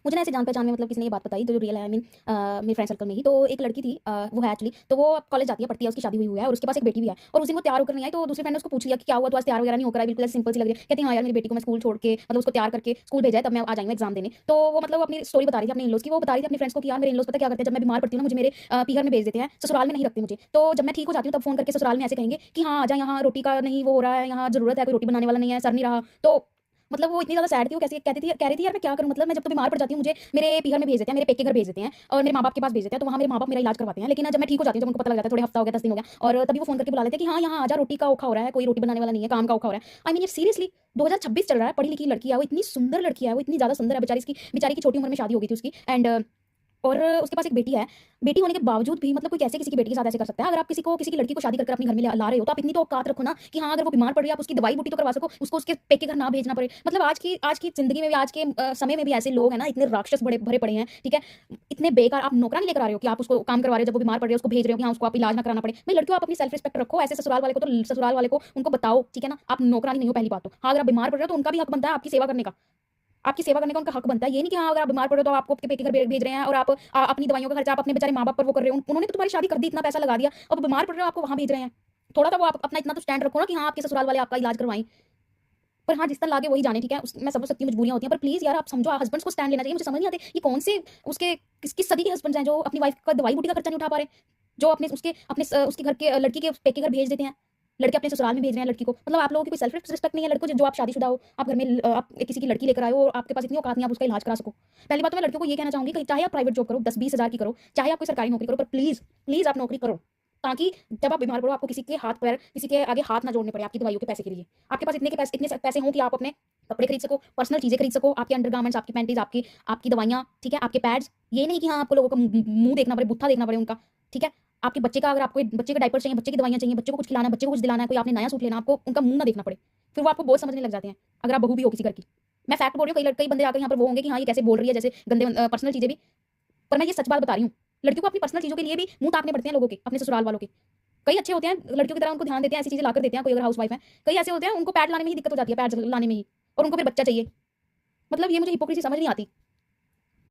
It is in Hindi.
मुझे ना ऐसे जान-पहचान में मतलब किसी ने ये बात बताई तो जो रियल है, आई मीन मेरे फ्रेंड सर्कल में ही। तो एक लड़की थी, वो है एक्चुअली, तो वो अब कॉलेज जाती है, पढ़ती है, उसकी शादी हुई हुई है और उसके पास एक बेटी भी है। और उस दिन वो तैयार होकर नहीं आई, तो दूसरी फ्रेंड ने उसको पूछ लिया कि क्या हुआ, तू आज तैयार वगैरह नहीं होकर आई, बिल्कुल ऐसे सिंपल सी लग रही है। कहती है हाँ यार, मेरी बेटी को मैं स्कूल छोड़ के मतलब उसको तैयार करके स्कूल भेजा है, तब मैं आ जाऊँगी एग्ज़ाम देने। तो वो मतलब अपनी स्टोरी बता रही थी अपने इन-लॉज़ की, वो बता रही थी अपनी फ्रेंड्स को कि यार मेरे इन-लॉज़ पता है क्या करते हैं, जब मैं बीमार पड़ती हूँ ना, मुझे मेरे पीहर में भेज देते हैं, ससुराल में नहीं रखते मुझे। तो जब मैं ठीक हो जाती हूँ तब फ़ोन करके ससुराल में ऐसे कहेंगे कि हाँ, आजा यहाँ रोटी का नहीं वो हो रहा है, यहाँ ज़रूरत है, कोई रोटी बनाने वाला नहीं है, सर नहीं रहा। तो मतलब वो इतनी ज़्यादा सैड थी, वो कैसे कहती थी, कह रही थी यार मैं क्या करूँ, मतलब मैं जब तो बीमार पड़ जाती हूँ, मुझे मेरे पीहर में भेज देते हैं, मेरे पेके घर भेज देते हैं और मेरे माँ-बाप के पास भेज देते हैं, तो वहाँ मेरे माँ-बाप मेरा इलाज करवाते हैं। लेकिन जब मैं ठीक हो जाती हूँ, जब उनको पता लग जाता है, थोड़े हफ्ता हो गया, 10 दिन हो गया, और तभी वो फ़ोन करके बुला लेते हैं कि हाँ, यहाँ आजा, रोटी का ओखा हो रहा है, कोई रोटी बनाने वाला नहीं है, काम का ओखा हो रहा है। आई मीन ये सीरियसली 2026 चल रहा है, पढ़ी-लिखी लड़की है वो, इतनी सुंदर लड़की है वो, इतनी ज़्यादा सुंदर है, बेचारी की छोटी उम्र में शादी हो गई थी उसकी। और उसके पास एक बेटी है। बेटी होने के बावजूद भी मतलब कोई कैसे किसी की बेटी के साथ ऐसे कर सकता है? अगर आप किसी की लड़की को शादी कर कर अपने घर में ला रहे हो, तो आप इतनी तो औकात रखो ना कि हाँ, अगर वो बीमार पड़ रही है, आप उसकी दवाई-बूटी तो करवा सको, उसको उसके पेके घर ना भेजना पड़े। मतलब आज की ज़िंदगी में भी, आज के समय में भी ऐसे लोग हैं ना, इतने राक्षस बड़े भरे पड़े हैं, ठीक है? इतने बेकार, आप नौकरानी लेकर आ रहे हो कि आप उसको काम करवा रहे हो, जब वो बीमार पड़ रही है, उसको भेज रहे हो कि हाँ, उसको आप इलाज ना कराना पड़े। भाई लड़कियों, आप अपनी सेल्फ रिस्पेक्ट रखो, ऐसे ससुराल वाले को उनको बताओ, ठीक है ना? आप नौकरानी नहीं हो, पहली बात तो। हाँ, अगर आप बीमार पड़ रहे हो, तो उनका भी हक बनता है आपकी सेवा करने का। आपकी सेवा करने का उनका हक बनता है। ये नहीं कि हाँ, अगर आप बीमार पड़े हो तो आपको आपके पेके घर भेज रहे हैं और आप अपनी दवाइयों का खर्चा आप अपने बेचारे माँ-बाप पर वो कर रहे हो। उन्होंने तो तुम्हारी शादी कर दी, इतना पैसा लगा दिया, अब बीमार पड़ रहे हो, आपको वहाँ भेज रहे हैं। थोड़ा तो वो आप अपना इतना तो स्टैंड रखो ना कि हाँ, आपके ससुराल वाले आपका इलाज करवाएँ। पर हाँ, जिस तरह लागे वही जाने, ठीक है? मैं समझ सकती हूँ मजबूरियाँ होती हैं, पर प्लीज़ यार आप समझो, हस्बैंड्स को स्टैंड लेना चाहिए। मुझे समझ नहीं आती ये कौन से उसके किस सदी के हस्बैंड्स हैं जो अपनी वाइफ का दवाई-बूटी का खर्चा नहीं उठा पा रहे। जो उसके घर के लड़की के पेके घर भेज देते हैं। लड़के अपने ससुराल में भेज रहे हैं लड़की को। मतलब आप लोगों की कोई सेल्फ रिस्पेक्ट नहीं है लड़कों, जो आप शादीशुदा हो, आप घर में आप किसी की लड़की लेकर आए हो और आपके पास इतनी औकात नहीं है आप उसका इलाज करा सको। पहली बात तो मैं लड़कियों को ये कहना चाहूँगी कि चाहे आप प्राइवेट जॉब करो, 10-20 हज़ार की करो, चाहे आप कोई सरकारी नौकरी करो, पर प्लीज़, प्लीज़ आप नौकरी करो। ताकि जब आप बीमार पड़ो, आपको किसी के आगे हाथ ना जोड़ने पड़े आपकी दवाइयों के पैसे के लिए। आपके पास इतने पैसे हों कि आप अपने कपड़े खरीद सको, पर्सनल चीज़ें खरीद सको, आपके अंडरगारमेंट्स, आपकी पैंटीज़, आपकी आपकी दवाइयाँ, ठीक है? आपके पैड्स। ये नहीं कि हाँ, आपको लोगों का मुँह देखना पड़े, बुत्था देखना पड़े उनका, ठीक है? आपके बच्चे का, अगर आपको बच्चे के डायपर चाहिए, बच्चे की दवाइयाँ चाहिए, बच्चे को कुछ खिलाना है, बच्चे को कुछ दिलाना है, कोई आपने नया सूट लेना, आपको उनका मुँह ना देखना पड़े। फिर वो आपको बोझ समझने लग जाते हैं, अगर आप बहू भी हो किसी घर की। मैं फैक्ट बोल रही हूँ, कई बंदे आकर यहाँ पर वो होंगे कि हाँ, ये कैसे बोल रही है, जैसे गंदे पर्सनल चीज़ें भी। पर मैं ये सच बात बता रही हूँ। लड़कियों को अपनी पर्सनल चीज़ों के लिए भी मुँह ताकने पड़ते हैं लोगों के, अपने ससुराल वालों के। कई अच्छे होते हैं, लड़कियों की तरह उनको ध्यान देते हैं, ऐसी चीज़ें लाकर देते हैं, कोई अगर हाउसवाइफ है। कई ऐसे होते हैं, उनको पैड लाने में ही दिक्कत हो जाती है, पैड्स लाने में ही, और उनको फिर बच्चा चाहिए। मतलब ये मुझे हिपोक्रेसी समझ नहीं आती।